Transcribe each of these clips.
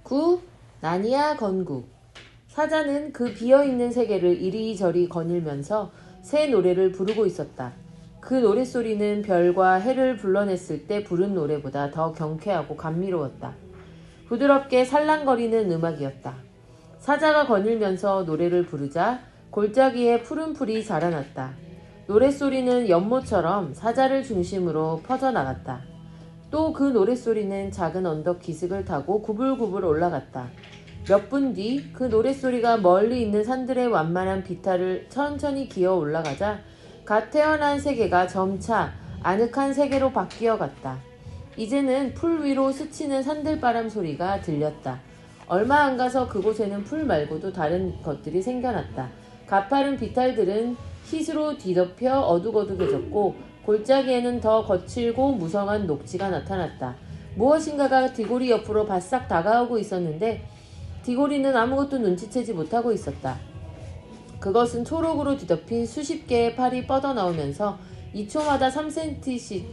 9. 나니아 건국. 사자는 그 비어있는 세계를 이리저리 거닐면서 새 노래를 부르고 있었다. 그 노랫소리는 별과 해를 불러냈을 때 부른 노래보다 더 경쾌하고 감미로웠다. 부드럽게 살랑거리는 음악이었다. 사자가 거닐면서 노래를 부르자 골짜기에 푸른 풀이 자라났다. 노랫소리는 연못처럼 사자를 중심으로 퍼져나갔다. 또 그 노랫소리는 작은 언덕 기슭을 타고 구불구불 올라갔다. 몇 분 뒤 그 노랫소리가 멀리 있는 산들의 완만한 비탈을 천천히 기어 올라가자 갓 태어난 세계가 점차 아늑한 세계로 바뀌어갔다. 이제는 풀 위로 스치는 산들바람 소리가 들렸다. 얼마 안 가서 그곳에는 풀 말고도 다른 것들이 생겨났다. 가파른 비탈들은 흰으로 뒤덮여 어둑어둑해졌고 골짜기에는 더 거칠고 무성한 녹지가 나타났다. 무엇인가가 디고리 옆으로 바싹 다가오고 있었는데 디고리는 아무것도 눈치채지 못하고 있었다. 그것은 초록으로 뒤덮인 수십 개의 팔이 뻗어나오면서 2초마다 3cm씩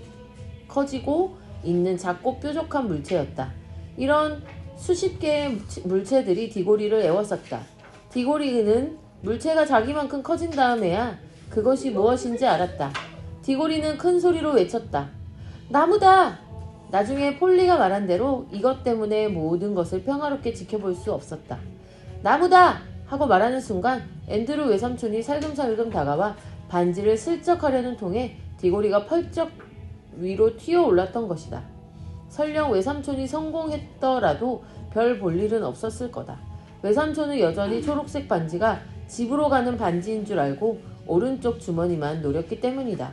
커지고 있는 작고 뾰족한 물체였다. 이런 수십 개의 물체들이 디고리를 애워쌌다. 디고리는 물체가 자기만큼 커진 다음에야 그것이 무엇인지 알았다. 디고리는 큰 소리로 외쳤다. 나무다! 나중에 폴리가 말한 대로 이것 때문에 모든 것을 평화롭게 지켜볼 수 없었다. 나무다! 하고 말하는 순간 앤드루 외삼촌이 살금살금 다가와 반지를 슬쩍 하려는 통에 디고리가 펄쩍 위로 튀어 올랐던 것이다. 설령 외삼촌이 성공했더라도 별 볼 일은 없었을 거다. 외삼촌은 여전히 초록색 반지가 집으로 가는 반지인 줄 알고 오른쪽 주머니만 노렸기 때문이다.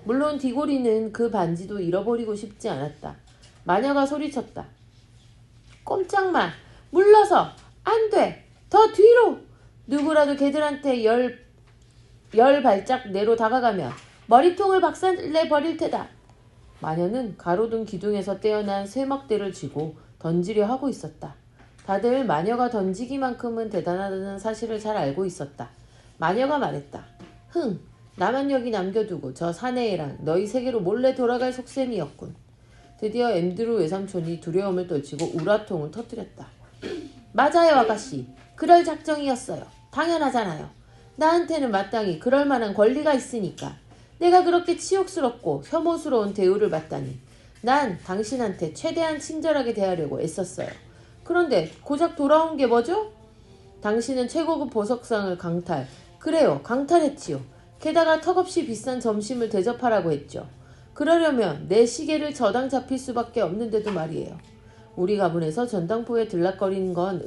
물론 디고리는 그 반지도 잃어버리고 싶지 않았다. 마녀가 소리쳤다. 꼼짝마! 물러서! 안 돼! 더 뒤로! 누구라도 걔들한테 열 발짝 내로 다가가면 머리통을 박살내 버릴 테다. 마녀는 가로등 기둥에서 떼어난 쇠막대를 쥐고 던지려 하고 있었다. 다들 마녀가 던지기만큼은 대단하다는 사실을 잘 알고 있었다. 마녀가 말했다. 흥! 나만 여기 남겨두고 저 사내애랑 너희 세계로 몰래 돌아갈 속셈이었군. 드디어 앤드루 외삼촌이 두려움을 떨치고 우라통을 터뜨렸다. 맞아요, 아가씨. 그럴 작정이었어요. 당연하잖아요. 나한테는 마땅히 그럴 만한 권리가 있으니까. 내가 그렇게 치욕스럽고 혐오스러운 대우를 받다니. 난 당신한테 최대한 친절하게 대하려고 애썼어요. 그런데 고작 돌아온 게 뭐죠? 당신은 최고급 보석상을 강탈. 그래요, 강탈했지요. 게다가 턱없이 비싼 점심을 대접하라고 했죠. 그러려면 내 시계를 저당 잡힐 수밖에 없는데도 말이에요. 우리 가문에서 전당포에 들락거리는 건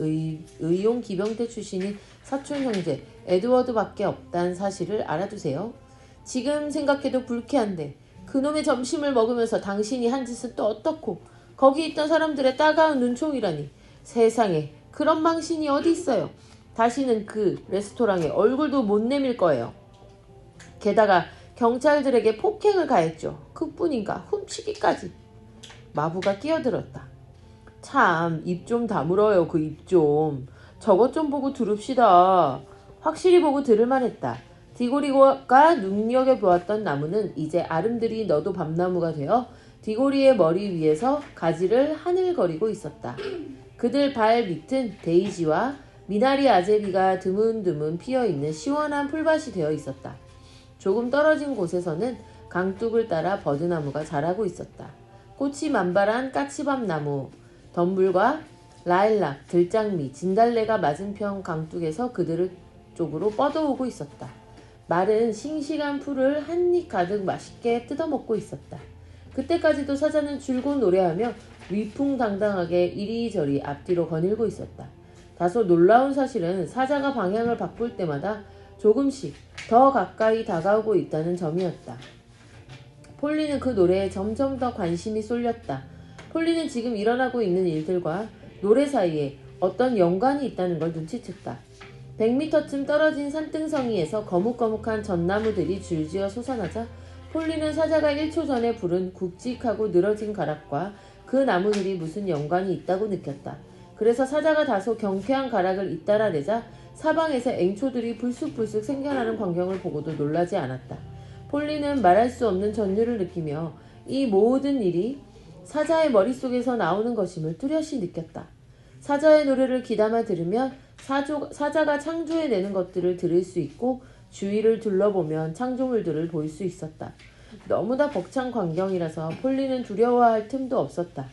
의용 기병대 출신인 사촌 형제 에드워드밖에 없다는 사실을 알아두세요. 지금 생각해도 불쾌한데 그놈의 점심을 먹으면서 당신이 한 짓은 또 어떻고 거기 있던 사람들의 따가운 눈총이라니. 세상에 그런 망신이 어디 있어요. 다시는 그 레스토랑에 얼굴도 못 내밀 거예요. 게다가 경찰들에게 폭행을 가했죠. 그뿐인가 훔치기까지. 마부가 끼어들었다. 참 입 좀 다물어요. 그 입 좀. 저것 좀 보고 들읍시다. 확실히 보고 들을만 했다. 디고리가 눈여겨보았던 나무는 이제 아름드리 너도 밤나무가 되어 디고리의 머리 위에서 가지를 하늘거리고 있었다. 그들 발 밑은 데이지와 미나리 아제비가 드문드문 피어있는 시원한 풀밭이 되어 있었다. 조금 떨어진 곳에서는 강둑을 따라 버드나무가 자라고 있었다. 꽃이 만발한 까치밥나무, 덤불과 라일락, 들장미, 진달래가 맞은편 강둑에서 그들 쪽으로 뻗어오고 있었다. 말은 싱싱한 풀을 한 입 가득 맛있게 뜯어먹고 있었다. 그때까지도 사자는 줄곧 노래하며 위풍당당하게 이리저리 앞뒤로 거닐고 있었다. 다소 놀라운 사실은 사자가 방향을 바꿀 때마다 조금씩 더 가까이 다가오고 있다는 점이었다. 폴리는 그 노래에 점점 더 관심이 쏠렸다. 폴리는 지금 일어나고 있는 일들과 노래 사이에 어떤 연관이 있다는 걸 눈치챘다. 100m쯤 떨어진 산등성이에서 거뭇거뭇한 전나무들이 줄지어 솟아나자 폴리는 사자가 1초 전에 부른 굵직하고 늘어진 가락과 그 나무들이 무슨 연관이 있다고 느꼈다. 그래서 사자가 다소 경쾌한 가락을 잇따라내자 사방에서 앵초들이 불쑥불쑥 생겨나는 광경을 보고도 놀라지 않았다. 폴리는 말할 수 없는 전율을 느끼며 이 모든 일이 사자의 머릿속에서 나오는 것임을 뚜렷이 느꼈다. 사자의 노래를 귀담아 들으면 사자가 창조해내는 것들을 들을 수 있고 주위를 둘러보면 창조물들을 볼 수 있었다. 너무나 벅찬 광경이라서 폴리는 두려워할 틈도 없었다.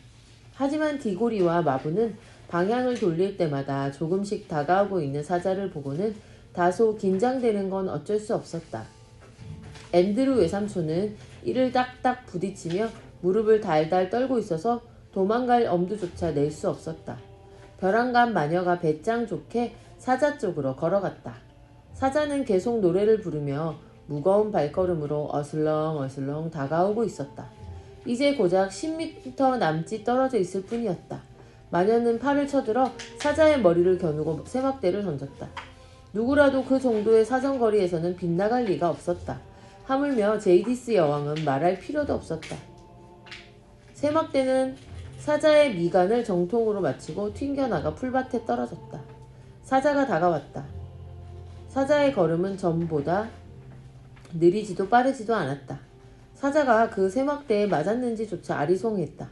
하지만 디고리와 마부는 방향을 돌릴 때마다 조금씩 다가오고 있는 사자를 보고는 다소 긴장되는 건 어쩔 수 없었다. 앤드루 외삼촌은 이를 딱딱 부딪히며 무릎을 달달 떨고 있어서 도망갈 엄두조차 낼 수 없었다. 벼랑간 마녀가 배짱 좋게 사자 쪽으로 걸어갔다. 사자는 계속 노래를 부르며 무거운 발걸음으로 어슬렁어슬렁 다가오고 있었다. 이제 고작 10m 남짓 떨어져 있을 뿐이었다. 마녀는 팔을 쳐들어 사자의 머리를 겨누고 세막대를 던졌다. 누구라도 그 정도의 사정거리에서는 빗나갈 리가 없었다. 하물며 제이디스 여왕은 말할 필요도 없었다. 세막대는 사자의 미간을 정통으로 맞추고 튕겨나가 풀밭에 떨어졌다. 사자가 다가왔다. 사자의 걸음은 전보다 느리지도 빠르지도 않았다. 사자가 그 세막대에 맞았는지조차 아리송했다.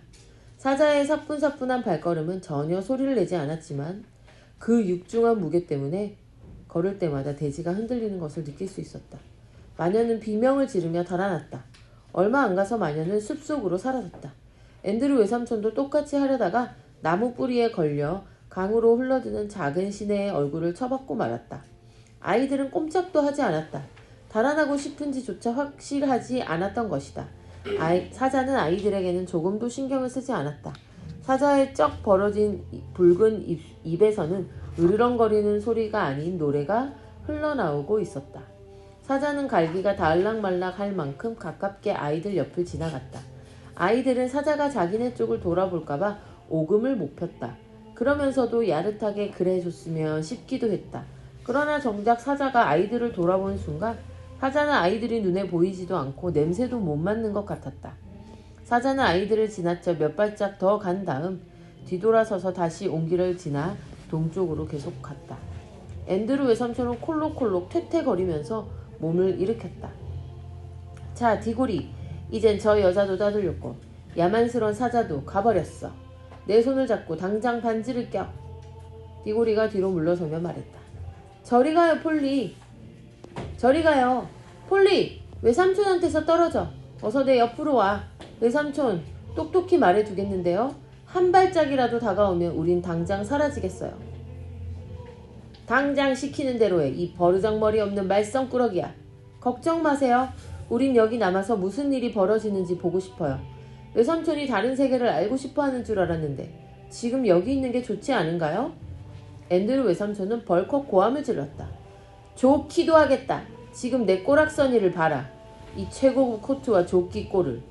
사자의 사뿐사뿐한 발걸음은 전혀 소리를 내지 않았지만 그 육중한 무게 때문에 걸을 때마다 대지가 흔들리는 것을 느낄 수 있었다. 마녀는 비명을 지르며 달아났다. 얼마 안 가서 마녀는 숲속으로 사라졌다. 앤드루 외삼촌도 똑같이 하려다가 나무 뿌리에 걸려 강으로 흘러드는 작은 시내의 얼굴을 쳐박고 말았다. 아이들은 꼼짝도 하지 않았다. 달아나고 싶은지조차 확실하지 않았던 것이다. 사자는 아이들에게는 조금도 신경을 쓰지 않았다. 사자의 쩍 벌어진 붉은 입에서는 으르렁거리는 소리가 아닌 노래가 흘러나오고 있었다. 사자는 갈기가 닿을락말락 할 만큼 가깝게 아이들 옆을 지나갔다. 아이들은 사자가 자기네 쪽을 돌아볼까봐 오금을 못 폈다. 그러면서도 야릇하게 그래 줬으면 싶기도 했다. 그러나 정작 사자가 아이들을 돌아본 순간 사자는 아이들이 눈에 보이지도 않고 냄새도 못 맡는 것 같았다. 사자는 아이들을 지나쳐 몇 발짝 더 간 다음 뒤돌아서서 다시 온길을 지나 동쪽으로 계속 갔다. 앤드루 외삼촌은 콜록콜록 퇴퇴거리면서 몸을 일으켰다. 자, 디고리, 이젠 저 여자도 따돌렸고 야만스러운 사자도 가버렸어. 내 손을 잡고 당장 반지를 껴. 디고리가 뒤로 물러서며 말했다. 저리 가요, 폴리. 저리 가요. 폴리, 외삼촌한테서 떨어져. 어서 내 옆으로 와. 외삼촌, 똑똑히 말해두겠는데요. 한 발짝이라도 다가오면 우린 당장 사라지겠어요. 당장 시키는 대로 해. 이 버르장머리 없는 말썽꾸러기야. 걱정 마세요. 우린 여기 남아서 무슨 일이 벌어지는지 보고 싶어요. 외삼촌이 다른 세계를 알고 싶어하는 줄 알았는데 지금 여기 있는 게 좋지 않은가요? 앤드루 외삼촌은 벌컥 고함을 질렀다. 좋기도 하겠다. 지금 내 꼬락서니를 봐라. 이 최고급 코트와 조끼 꼴을.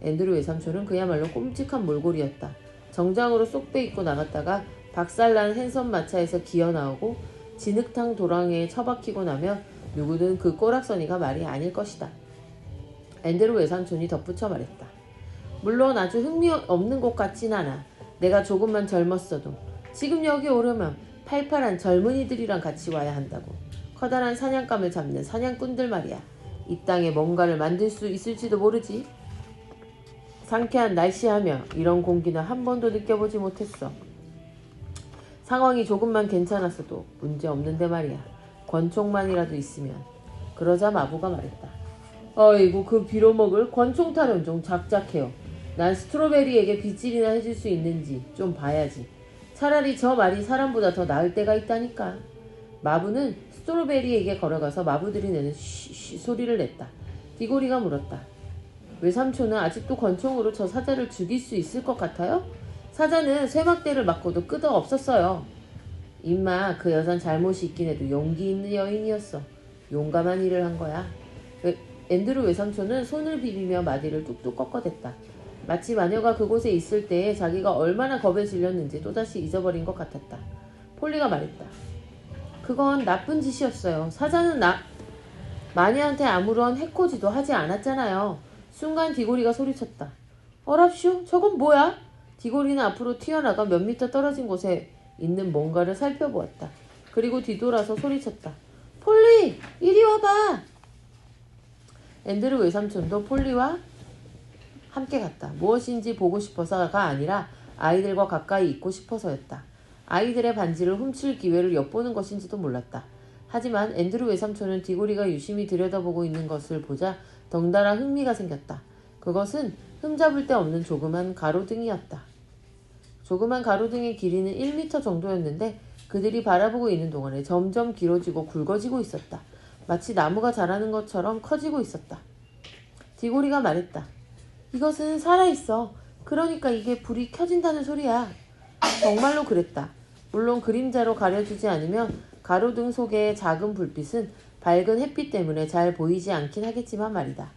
앤드루 외삼촌은 그야말로 꼼찍한 몰골이었다. 정장으로 쏙 빼입고 나갔다가 박살난 핸섬 마차에서 기어나오고 진흙탕 도랑에 처박히고 나면 누구든 그 꼬락서니가 말이 아닐 것이다. 앤드루 외삼촌이 덧붙여 말했다. 물론 아주 흥미없는 곳 같진 않아. 내가 조금만 젊었어도 지금 여기 오려면 팔팔한 젊은이들이랑 같이 와야 한다고. 커다란 사냥감을 잡는 사냥꾼들 말이야. 이 땅에 뭔가를 만들 수 있을지도 모르지. 상쾌한 날씨하며 이런 공기는 한 번도 느껴보지 못했어. 상황이 조금만 괜찮았어도 문제없는데 말이야. 권총만이라도 있으면. 그러자 마부가 말했다. 어이구, 그 빌어먹을 권총 타령 좀 작작해요. 난 스트로베리에게 빗질이나 해줄 수 있는지 좀 봐야지. 차라리 저 말이 사람보다 더 나을 때가 있다니까. 마부는 스트로베리에게 걸어가서 마부들이 내는 쉬쉬 소리를 냈다. 디고리가 물었다. 외삼촌은 아직도 권총으로 저 사자를 죽일 수 있을 것 같아요? 사자는 쇠막대를 맞고도 끄덕 없었어요. 임마, 그 여잔 잘못이 있긴 해도 용기 있는 여인이었어. 용감한 일을 한 거야. 앤드루 외삼촌은 손을 비비며 마디를 뚝뚝 꺾어댔다. 마치 마녀가 그곳에 있을 때에 자기가 얼마나 겁에 질렸는지 또다시 잊어버린 것 같았다. 폴리가 말했다. 그건 나쁜 짓이었어요. 사자는 마녀한테 아무런 해코지도 하지 않았잖아요. 순간 디고리가 소리쳤다. 어랍쇼? 저건 뭐야? 디고리는 앞으로 튀어나가 몇 미터 떨어진 곳에 있는 뭔가를 살펴보았다. 그리고 뒤돌아서 소리쳤다. 폴리! 이리 와봐! 앤드루 외삼촌도 폴리와 함께 갔다. 무엇인지 보고 싶어서가 아니라 아이들과 가까이 있고 싶어서였다. 아이들의 반지를 훔칠 기회를 엿보는 것인지도 몰랐다. 하지만 앤드루 외삼촌은 디고리가 유심히 들여다보고 있는 것을 보자 덩달아 흥미가 생겼다. 그것은 흠잡을 데 없는 조그만 가로등이었다. 조그만 가로등의 길이는 1미터 정도였는데 그들이 바라보고 있는 동안에 점점 길어지고 굵어지고 있었다. 마치 나무가 자라는 것처럼 커지고 있었다. 디고리가 말했다. 이것은 살아있어. 그러니까 이게 불이 켜진다는 소리야. 정말로 그랬다. 물론 그림자로 가려주지 않으면 가로등 속의 작은 불빛은 밝은 햇빛 때문에 잘 보이지 않긴 하겠지만 말이다.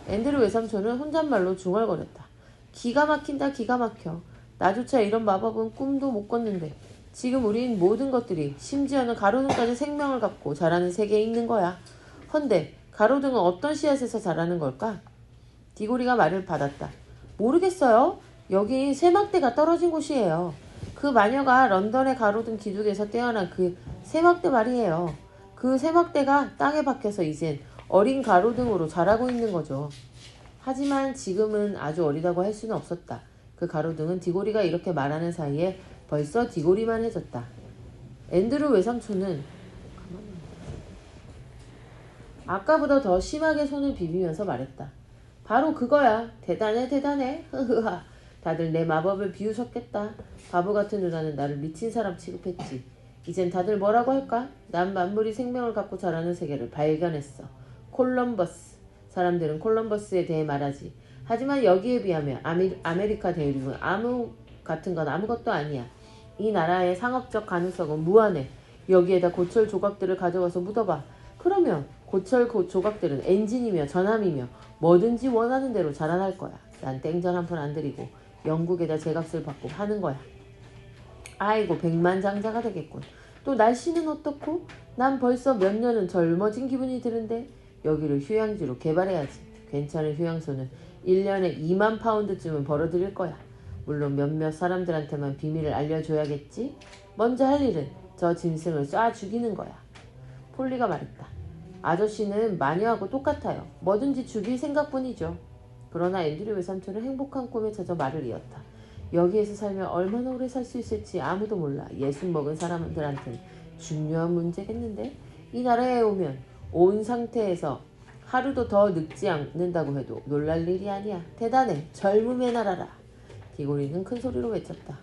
앤드루 외삼촌은 혼잣말로 중얼거렸다. 기가 막힌다 기가 막혀. 나조차 이런 마법은 꿈도 못 꿨는데 지금 우린 모든 것들이 심지어는 가로등까지 생명을 갖고 자라는 세계에 있는 거야. 헌데 가로등은 어떤 씨앗에서 자라는 걸까? 디고리가 말을 받았다. 모르겠어요. 여기 쇠막대가 떨어진 곳이에요. 그 마녀가 런던의 가로등 기둥에서 떼어난 그 쇠막대 말이에요. 그 쇠막대가 땅에 박혀서 이젠 어린 가로등으로 자라고 있는 거죠. 하지만 지금은 아주 어리다고 할 수는 없었다. 그 가로등은 디고리가 이렇게 말하는 사이에 벌써 디고리만 해졌다. 앤드루 외삼촌은 아까보다 더 심하게 손을 비비면서 말했다. 바로 그거야. 대단해 대단해. 흐흐하. 다들 내 마법을 비웃었겠다. 바보 같은 누나는 나를 미친 사람 취급했지. 이젠 다들 뭐라고 할까? 난 만물이 생명을 갖고 자라는 세계를 발견했어. 콜럼버스. 사람들은 콜럼버스에 대해 말하지. 하지만 여기에 비하면 아메리카 대륙은 같은 건 아무것도 아니야. 이 나라의 상업적 가능성은 무한해. 여기에다 고철 조각들을 가져와서 묻어봐. 그러면 고철 조각들은 엔진이며 전함이며 뭐든지 원하는 대로 자라날 거야. 난 땡전 한 푼 안 들이고 영국에다 제값을 받고 하는 거야. 아이고 백만장자가 되겠군. 또 날씨는 어떻고? 난 벌써 몇 년은 젊어진 기분이 드는데 여기를 휴양지로 개발해야지. 괜찮은 휴양소는 1년에 2만 파운드쯤은 벌어들일 거야. 물론 몇몇 사람들한테만 비밀을 알려줘야겠지. 먼저 할 일은 저 짐승을 쏴 죽이는 거야. 폴리가 말했다. 아저씨는 마녀하고 똑같아요. 뭐든지 죽일 생각뿐이죠. 그러나 앤드류 외삼촌은 행복한 꿈에 젖어 말을 이었다. 여기에서 살면 얼마나 오래 살 수 있을지 아무도 몰라. 예순 먹은 사람들한테는 중요한 문제겠는데? 이 나라에 오면 온 상태에서 하루도 더 늙지 않는다고 해도 놀랄 일이 아니야. 대단해. 젊음의 나라라. 디고리는 큰 소리로 외쳤다.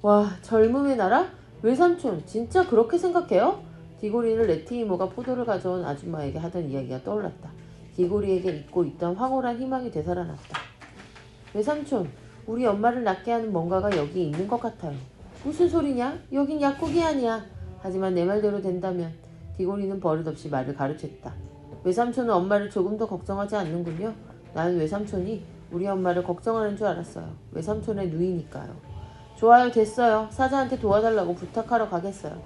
와, 젊음의 나라? 외삼촌, 진짜 그렇게 생각해요? 디고리는 레티 이모가 포도를 가져온 아줌마에게 하던 이야기가 떠올랐다. 디고리에게 잊고 있던 황홀한 희망이 되살아났다. 외삼촌, 우리 엄마를 낫게 하는 뭔가가 여기 있는 것 같아요. 무슨 소리냐? 여긴 약국이 아니야. 하지만 내 말대로 된다면. 디고리는 버릇없이 말을 가로챘다. 외삼촌은 엄마를 조금 더 걱정하지 않는군요. 나는 외삼촌이 우리 엄마를 걱정하는 줄 알았어요. 외삼촌의 누이니까요. 좋아요, 됐어요. 사자한테 도와달라고 부탁하러 가겠어요.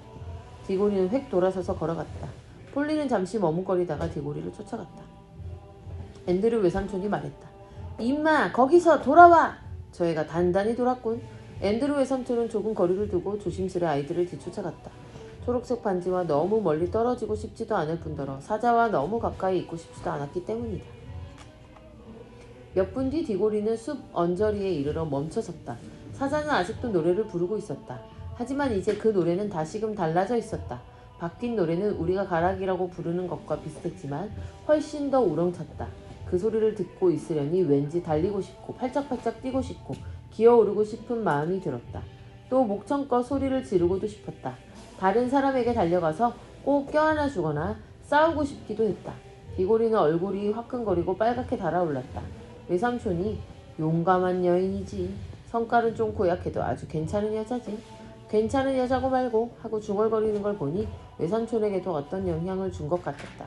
디고리는 획 돌아서서 걸어갔다. 폴리는 잠시 머뭇거리다가 디고리를 쫓아갔다. 앤드류 외삼촌이 말했다. 임마, 거기서 돌아와! 저 애가 단단히 돌았군. 앤드류 외삼촌은 조금 거리를 두고 조심스레 아이들을 뒤쫓아갔다. 초록색 반지와 너무 멀리 떨어지고 싶지도 않을 뿐더러 사자와 너무 가까이 있고 싶지도 않았기 때문이다. 몇 분 뒤 디고리는 숲 언저리에 이르러 멈춰섰다. 사자는 아직도 노래를 부르고 있었다. 하지만 이제 그 노래는 다시금 달라져 있었다. 바뀐 노래는 우리가 가락이라고 부르는 것과 비슷했지만 훨씬 더 우렁찼다. 그 소리를 듣고 있으려니 왠지 달리고 싶고 팔짝팔짝 뛰고 싶고 기어오르고 싶은 마음이 들었다. 또 목청껏 소리를 지르고도 싶었다. 다른 사람에게 달려가서 꼭 껴안아 주거나 싸우고 싶기도 했다. 디고리는 얼굴이 화끈거리고 빨갛게 달아올랐다. 외삼촌이 용감한 여인이지. 성깔은 좀 고약해도 아주 괜찮은 여자지. 괜찮은 여자고 말고 하고 중얼거리는 걸 보니 외삼촌에게도 어떤 영향을 준 것 같았다.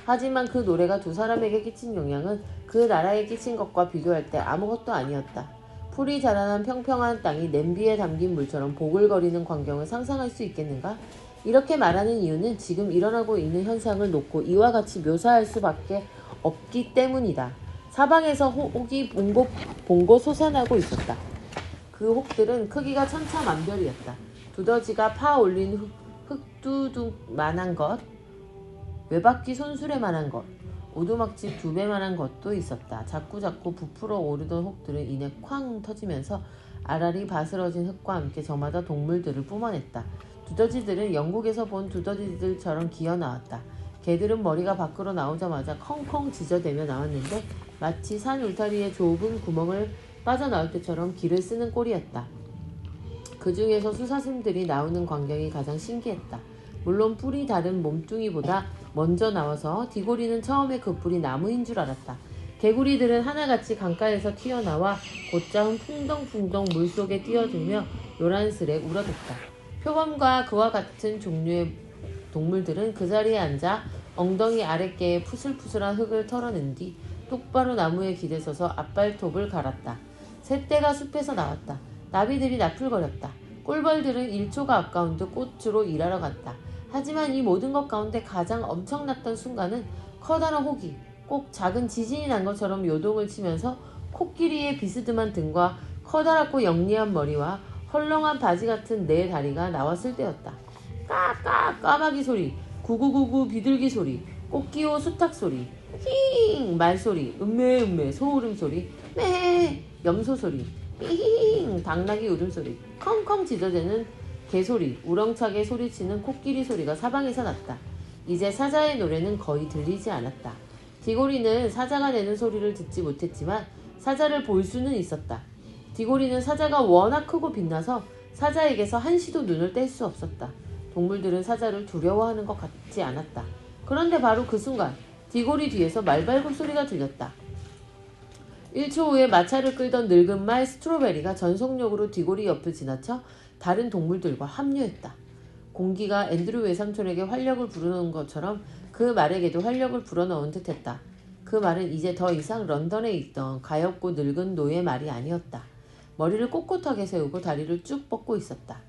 하지만 그 노래가 두 사람에게 끼친 영향은 그 나라에 끼친 것과 비교할 때 아무것도 아니었다. 풀이 자라난 평평한 땅이 냄비에 담긴 물처럼 보글거리는 광경을 상상할 수 있겠는가? 이렇게 말하는 이유는 지금 일어나고 있는 현상을 놓고 이와 같이 묘사할 수밖에 없기 때문이다. 사방에서 혹이 봉고 솟아나고 있었다. 그 혹들은 크기가 천차만별이었다. 두더지가 파 올린 흙두둑만한 것, 외바퀴 손수레만한 것, 오두막집 2배만한 것도 있었다. 자꾸자꾸 부풀어 오르던 혹들은 이내 쾅 터지면서 알알이 바스러진 흙과 함께 저마다 동물들을 뿜어냈다. 두더지들은 영국에서 본 두더지들처럼 기어나왔다. 개들은 머리가 밖으로 나오자마자 컹컹 짖어대며 나왔는데 마치 산 울타리의 좁은 구멍을 빠져나올 때처럼 기를 쓰는 꼴이었다. 그 중에서 수사슴들이 나오는 광경이 가장 신기했다. 물론 뿔이 다른 몸뚱이보다 먼저 나와서 디고리는 처음에 그 뿔이 나무인 줄 알았다. 개구리들은 하나같이 강가에서 튀어나와 곧장 풍덩풍덩 물속에 뛰어들며 요란스레 울어댔다. 표범과 그와 같은 종류의 동물들은 그 자리에 앉아 엉덩이 아랫개에 푸슬푸슬한 흙을 털어낸 뒤 똑바로 나무에 기대서서 앞발톱을 갈았다. 새떼가 숲에서 나왔다. 나비들이 나풀거렸다. 꿀벌들은 1초가 아까운 듯 꽃으로 일하러 갔다. 하지만 이 모든 것 가운데 가장 엄청났던 순간은 커다란 혹이 꼭 작은 지진이 난 것처럼 요동을 치면서 코끼리의 비스듬한 등과 커다랗고 영리한 머리와 헐렁한 바지 같은 네 다리가 나왔을 때였다. 까까 까마귀 소리, 구구구구 비둘기 소리, 꽃기호 수탉 소리, 힝 말소리, 음메음메 소울음 소리, 매 염소 소리, 힝 당나귀 울음소리, 컹컹 짖어대는 개소리, 우렁차게 소리치는 코끼리 소리가 사방에서 났다. 이제 사자의 노래는 거의 들리지 않았다. 디고리는 사자가 내는 소리를 듣지 못했지만 사자를 볼 수는 있었다. 디고리는 사자가 워낙 크고 빛나서 사자에게서 한시도 눈을 뗄 수 없었다. 동물들은 사자를 두려워하는 것 같지 않았다. 그런데 바로 그 순간 디고리 뒤에서 말발굽 소리가 들렸다. 1초 후에 마차를 끌던 늙은 말 스트로베리가 전속력으로 디고리 옆을 지나쳐 다른 동물들과 합류했다. 공기가 앤드류 외삼촌에게 활력을 불어넣은 것처럼 그 말에게도 활력을 불어넣은 듯했다. 그 말은 이제 더 이상 런던에 있던 가엾고 늙은 노예 말이 아니었다. 머리를 꼿꼿하게 세우고 다리를 쭉 뻗고 있었다.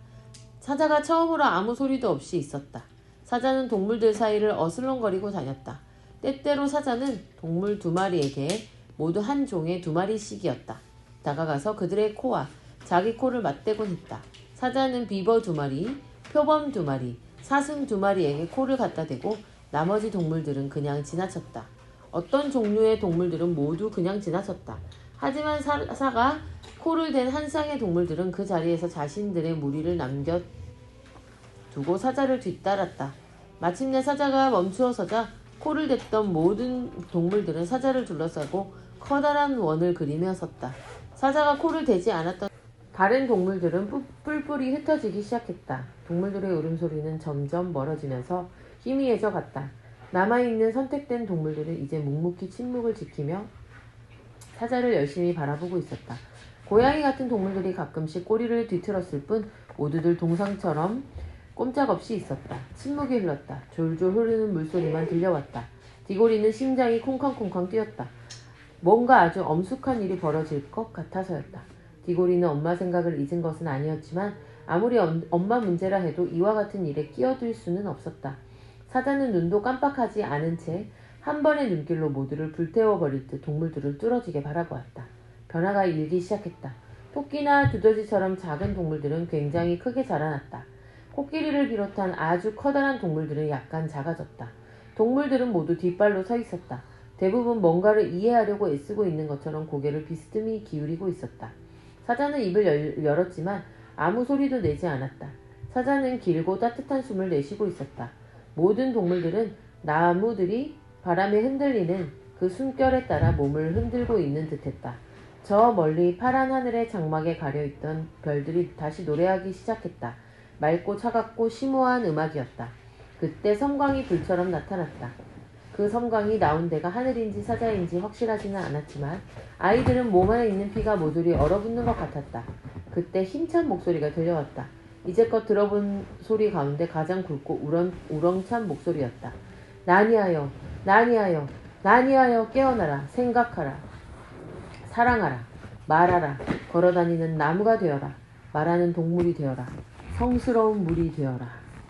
사자가 처음으로 아무 소리도 없이 있었다. 사자는 동물들 사이를 어슬렁거리고 다녔다. 때때로 사자는 동물 2마리에게 모두 한 종의 2마리씩이었다. 다가가서 그들의 코와 자기 코를 맞대곤 했다. 사자는 비버 2마리, 표범 2마리, 사슴 2마리에게 코를 갖다 대고 나머지 동물들은 그냥 지나쳤다. 어떤 종류의 동물들은 모두 그냥 지나쳤다. 하지만 사가 코를 댄 한 쌍의 동물들은 그 자리에서 자신들의 무리를 남겨두고 사자를 뒤따랐다. 마침내 사자가 멈추어 서자 코를 댔던 모든 동물들은 사자를 둘러싸고 커다란 원을 그리며 섰다. 사자가 코를 대지 않았던 다른 동물들은 뿔뿔이 흩어지기 시작했다. 동물들의 울음소리는 점점 멀어지면서 희미해져 갔다. 남아있는 선택된 동물들은 이제 묵묵히 침묵을 지키며 사자를 열심히 바라보고 있었다. 고양이 같은 동물들이 가끔씩 꼬리를 뒤틀었을 뿐 모두들 동상처럼 꼼짝없이 있었다. 침묵이 흘렀다. 졸졸 흐르는 물소리만 들려왔다. 디고리는 심장이 쿵쾅쿵쾅 뛰었다. 뭔가 아주 엄숙한 일이 벌어질 것 같아서였다. 디고리는 엄마 생각을 잊은 것은 아니었지만 아무리 엄마 문제라 해도 이와 같은 일에 끼어들 수는 없었다. 사자는 눈도 깜빡하지 않은 채 한 번의 눈길로 모두를 불태워버릴 듯 동물들을 뚫어지게 바라보았다. 변화가 일기 시작했다. 토끼나 두더지처럼 작은 동물들은 굉장히 크게 자라났다. 코끼리를 비롯한 아주 커다란 동물들은 약간 작아졌다. 동물들은 모두 뒷발로 서 있었다. 대부분 뭔가를 이해하려고 애쓰고 있는 것처럼 고개를 비스듬히 기울이고 있었다. 사자는 입을 열었지만 아무 소리도 내지 않았다. 사자는 길고 따뜻한 숨을 내쉬고 있었다. 모든 동물들은 나무들이 바람에 흔들리는 그 숨결에 따라 몸을 흔들고 있는 듯했다. 저 멀리 파란 하늘의 장막에 가려있던 별들이 다시 노래하기 시작했다. 맑고 차갑고 심오한 음악이었다. 그때 섬광이 불처럼 나타났다. 그 섬광이 나온 데가 하늘인지 사자인지 확실하지는 않았지만 아이들은 몸 안에 있는 피가 모조리 얼어붙는 것 같았다. 그때 힘찬 목소리가 들려왔다. 이제껏 들어본 소리 가운데 가장 굵고 우렁찬 목소리였다. 나니하여, 나니하여, 나니하여 깨어나라, 생각하라, 사랑하라, 말하라, 걸어다니는 나무가 되어라, 말하는 동물이 되어라, 성스러운 물이 되어라.